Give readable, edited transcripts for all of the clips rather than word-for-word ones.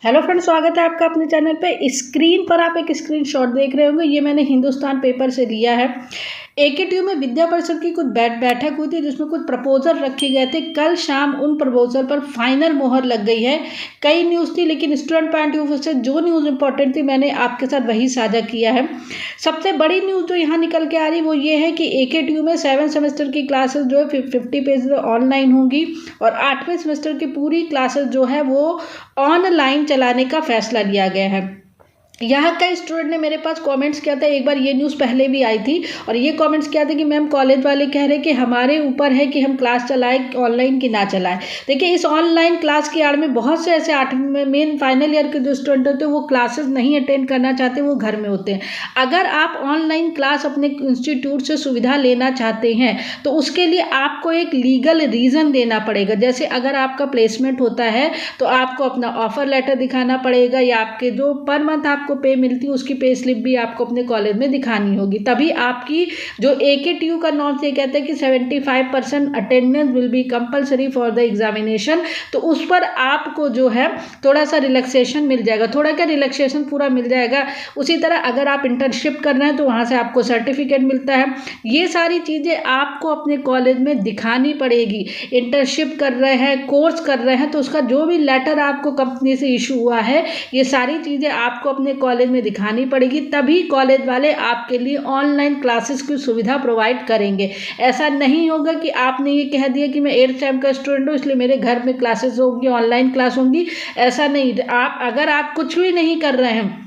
Hello friends, स्वागत है आपका अपने चैनल पे। स्क्रीन पर आप एक स्क्रीनशॉट देख रहे होंगे, ये मैंने हिंदुस्तान पेपर से लिया है। एकेटीयू में विद्या परिषद की कुछ बैठक हुई थी जिसमें कुछ प्रपोजल रखे गए थे। कल शाम उन प्रपोजल पर फाइनल मोहर लग गई है। कई न्यूज़ थी लेकिन स्टूडेंट पॉइंट ऑफ व्यू से जो न्यूज़ इंपॉर्टेंट थी मैंने आपके साथ वही साझा किया है। सबसे बड़ी न्यूज़ जो यहाँ निकल के आ रही वो ये है कि एकेटीयू में 7 सेमेस्टर की क्लासेस जो है 50 पेज ऑनलाइन होंगी और 8वें सेमेस्टर की पूरी क्लासेस जो है वो ऑनलाइन चलाने का फैसला लिया गया है। यहाँ कई स्टूडेंट ने मेरे पास कमेंट्स किया था, एक बार ये न्यूज़ पहले भी आई थी और ये कमेंट्स किया था कि मैम कॉलेज वाले कह रहे हैं कि हमारे ऊपर है कि हम क्लास चलाएं ऑनलाइन कि ना चलाएं। देखिए, इस ऑनलाइन क्लास की आड़ में बहुत से ऐसे 8वीं में मेन फाइनल ईयर के जो स्टूडेंट होते हैं वो क्लासेस नहीं अटेंड करना चाहते, वो घर में होते हैं। अगर आप ऑनलाइन क्लास अपने इंस्टीट्यूट से सुविधा लेना चाहते हैं तो उसके लिए आपको एक लीगल रीज़न देना पड़ेगा। जैसे अगर आपका प्लेसमेंट होता है तो आपको अपना ऑफर लेटर दिखाना पड़ेगा या आपके जो पर मंथ आपको पे मिलती है उसकी पे स्लिप भी आपको अपने कॉलेज में दिखानी होगी। तभी आपकी जो एकेटीयू का नॉर्म्स ये कहता है कि 75% attendance will be compulsory for the examination, तो उस पर आपको जो है थोड़ा सा रिलैक्सेशन मिल जाएगा। थोड़ा क्या रिलैक्सेशन पूरा मिल जाएगा। उसी तरह अगर आप इंटर्नशिप कर रहे हैं तो वहाँ से आपको सर्टिफिकेट मिलता है। ये सारी चीज़ें आपको अपने कॉलेज में दिखानी पड़ेगी। इंटर्नशिप कर रहे हैं, कोर्स कर रहे हैं तो उसका जो भी लेटर आपको कंपनी से इशू हुआ है ये सारी चीज़ें आपको अपने कॉलेज में दिखानी पड़ेगी, तभी कॉलेज वाले आपके लिए ऑनलाइन क्लासेस की सुविधा प्रोवाइड करेंगे। ऐसा नहीं होगा कि आपने ये कह दिया कि मैं 8th सेम का स्टूडेंट हूँ इसलिए मेरे घर में क्लासेस होंगी, ऑनलाइन क्लास होंगी। ऐसा नहीं। अगर आप कुछ भी नहीं कर रहे हैं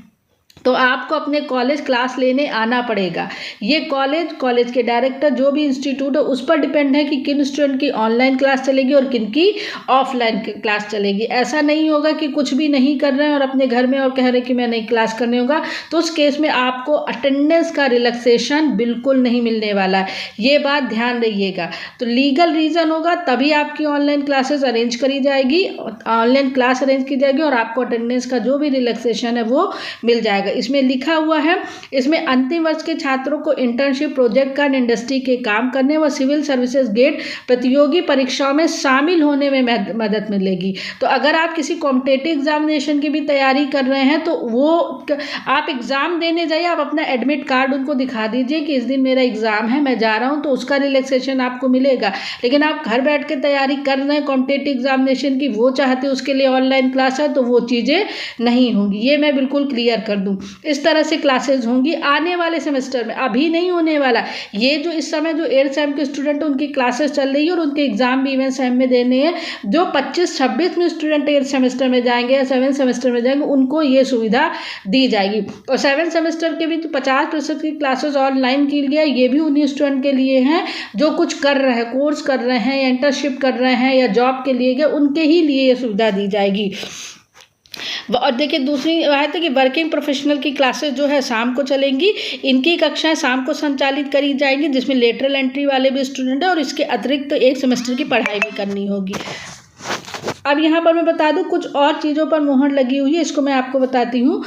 तो आपको अपने कॉलेज क्लास लेने आना पड़ेगा। ये कॉलेज के डायरेक्टर जो भी इंस्टीट्यूट है उस पर डिपेंड है कि किन स्टूडेंट की ऑनलाइन क्लास चलेगी और किन की ऑफलाइन क्लास चलेगी। ऐसा नहीं होगा कि कुछ भी नहीं कर रहे हैं और अपने घर में और कह रहे हैं कि मैं नहीं क्लास करने होगा, तो उस केस में आपको अटेंडेंस का रिलैक्सेशन बिल्कुल नहीं मिलने वाला है। ये बात ध्यान रखिएगा। तो लीगल रीज़न होगा तभी आपकी ऑनलाइन क्लासेस अरेंज करी जाएगी, ऑनलाइन क्लास अरेंज की जाएगी और आपको अटेंडेंस का जो भी रिलैक्सेशन है वो मिल जाएगा। इसमें लिखा हुआ है, इसमें अंतिम वर्ष के छात्रों को इंटर्नशिप, प्रोजेक्ट कार्ड, इंडस्ट्री के काम करने व सिविल सर्विसेज गेट प्रतियोगी परीक्षाओं में शामिल होने में मदद मिलेगी। तो अगर आप किसी कॉम्पिटिटिव एग्जामिनेशन की भी तैयारी कर रहे हैं तो वो आप एग्ज़ाम देने जाइए, आप अपना एडमिट कार्ड उनको दिखा दीजिए कि इस दिन मेरा एग्ज़ाम है, मैं जा रहा हूँ, तो उसका रिलैक्सेशन आपको मिलेगा। लेकिन आप घर बैठ के तैयारी कर रहे हैं कॉम्पिटिटिव एग्जामिनेशन की, वो चाहते हैं उसके लिए ऑनलाइन क्लास है, तो वो चीज़ें नहीं होंगी। ये मैं बिल्कुल क्लियर कर दूँ। इस तरह से क्लासेस होंगी आने वाले सेमेस्टर में, अभी नहीं होने वाला। ये जो इस समय जो 8th सेम के स्टूडेंट हैं उनकी क्लासेस चल रही है और उनके एग्जाम भी इवेंट सेम में देने हैं। जो 25-26 में स्टूडेंट 8th सेमेस्टर में जाएंगे या 7th सेमेस्टर में जाएंगे उनको ये सुविधा दी जाएगी। और 7th सेमेस्टर के भी तो 50% की क्लासेस ऑनलाइन की लिए, ये भी उन्हीं स्टूडेंट के लिए हैं जो कुछ कर रहे हैं, कोर्स कर रहे हैं या इंटर्नशिप कर रहे हैं या जॉब के लिए गए, उनके ही लिए ये सुविधा दी जाएगी। और देखिए, दूसरी बात है कि वर्किंग प्रोफेशनल की क्लासेस जो है शाम को चलेंगी। इनकी कक्षाएं शाम को संचालित करी जाएंगी जिसमें लेटरल एंट्री वाले भी स्टूडेंट हैं और इसके अतिरिक्त 1 सेमेस्टर की पढ़ाई भी करनी होगी। अब यहाँ पर मैं बता दूँ कुछ और चीज़ों पर मोहर लगी हुई है, इसको मैं आपको बताती हूँ।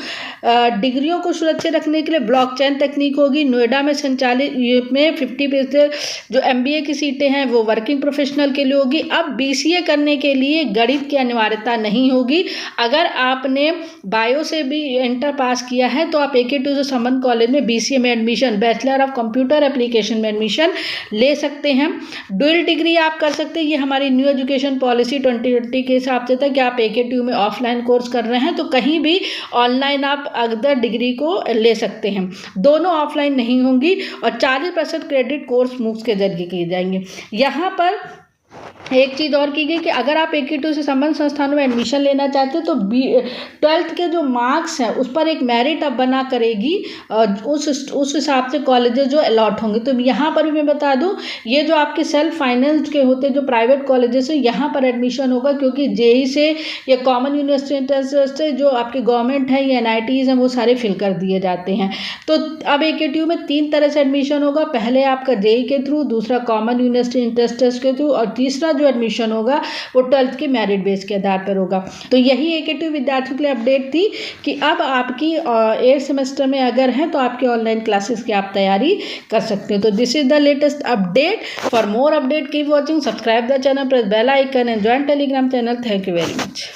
डिग्रियों को सुरक्षित रखने के लिए ब्लॉकचेन तकनीक होगी। नोएडा में संचालित में 50% जो MBA की सीटें हैं वो वर्किंग प्रोफेशनल के लिए होगी। अब BCA करने के लिए गणित की अनिवार्यता नहीं होगी। अगर आपने बायो से भी इंटर पास किया है तो आप एकेटीयू से संबंध कॉलेज में BCA में admission, bachelor of computer application में एडमिशन ले सकते हैं। डुअल डिग्री आप कर सकते हैं। ये हमारी न्यू एजुकेशन पॉलिसी 2020 के हिसाब से था कि आप एकेटीयू में ऑफलाइन कोर्स कर रहे हैं तो कहीं भी ऑनलाइन आप अदर डिग्री को ले सकते हैं। दोनों ऑफलाइन नहीं होंगी और 40% क्रेडिट कोर्स मूव्स के जरिए किए जाएंगे। यहाँ पर एक चीज़ और की गई कि अगर आप एकेटीयू से संबंध संस्थानों में एडमिशन लेना चाहते हैं तो 12th के जो मार्क्स हैं उस पर एक मेरिट अब बना करेगी उस हिसाब से कॉलेजेस जो अलॉट होंगे। तो यहाँ पर भी मैं बता दूँ, ये जो आपके सेल्फ फाइनेंस्ड के होते जो प्राइवेट कॉलेजेस हैं यहाँ पर एडमिशन होगा, क्योंकि JEE से या कॉमन यूनिवर्सिटी से जो आपके गवर्नमेंट है या NITs हैं वो सारे फिल कर दिए जाते हैं। तो अब एकेटीयू में 3 तरह से एडमिशन होगा। पहले आपका JEE के थ्रू, दूसरा कॉमन यूनिवर्सिटी इंट्रेंस टेस्ट के थ्रू और तीसरा जो एडमिशन होगा वो 12th के मेरिट बेस के आधार पर होगा। तो यही एकेटीयू विद्यार्थियों के लिए अपडेट थी कि अब आपकी 8th सेमेस्टर में अगर है तो आपकी ऑनलाइन क्लासेस की आप तैयारी कर सकते हो। तो this is the latest update. For more update keep watching, subscribe the channel, press bell icon and join Telegram channel. Thank you very much.